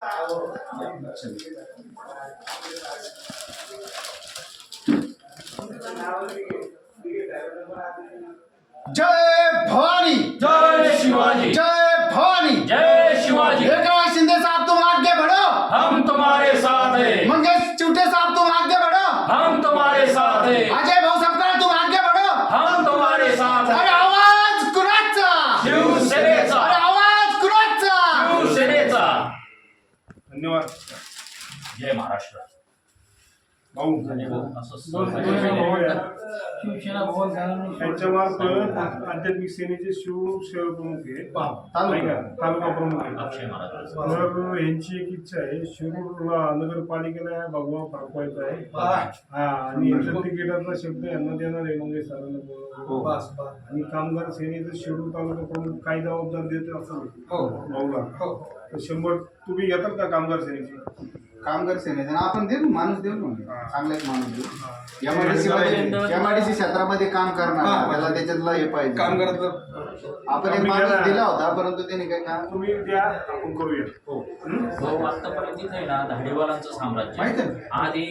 जय भवानी, जय शिवाजी, जय भवानी, जय शिवाजी। एकनाथ शिंदे साहब तुम आगे बढ़ो, हम तुम्हारे साथ हैं। मंगेश चुटे साहब तुम आगे बढ़ो, हम तुम्हारे साथ हैं। अजय भाऊ सपकाळ तुम आगे बढ़ो, हम तुम्हारे साथ अरे हैं। आवाज कुणाचा, शिवसेनेचा, अरे आवाज कुणाचा, शिवसेनेचा। धन्यवाद जय महाराष्ट्र। भाऊ. त्यांच्यामार्फत आध्यात्मिक सेनेचे शिवसेवा प्रमुख आहे, तालुका प्रमुख आहे. अक्षय महाराज तर यांची एक इच्छा आहे, शिरूरला नगरपालिकेला भगवा फडकवायचा आहे. हा, आणि यांच्या तिकिटाचा शब्द यांना देणार आहे मंगेश सरांना बोलवून. आणि कामगार सेनेचं शिरूर तालुका प्रमुख काय जबाबदार देते असं भाऊला. तर 100 तुम्ही घेताल का कामगार सेनेची? कामगार सेनेचा आपण देऊ, माणूस देऊ ना, चांगला एक माणूस देऊ. एमआयडीसी क्षेत्रामध्ये काम करणार, त्याला त्याच्यातला हे पाहिजे कामगाराचं. आपण एक माणूस दिला होता, परंतु त्याने काय काम. तुम्ही द्या, आपण करूया. आतापर्यंत इथे ना धाडीवालांचं साम्राज्य माहिती आहे. आधी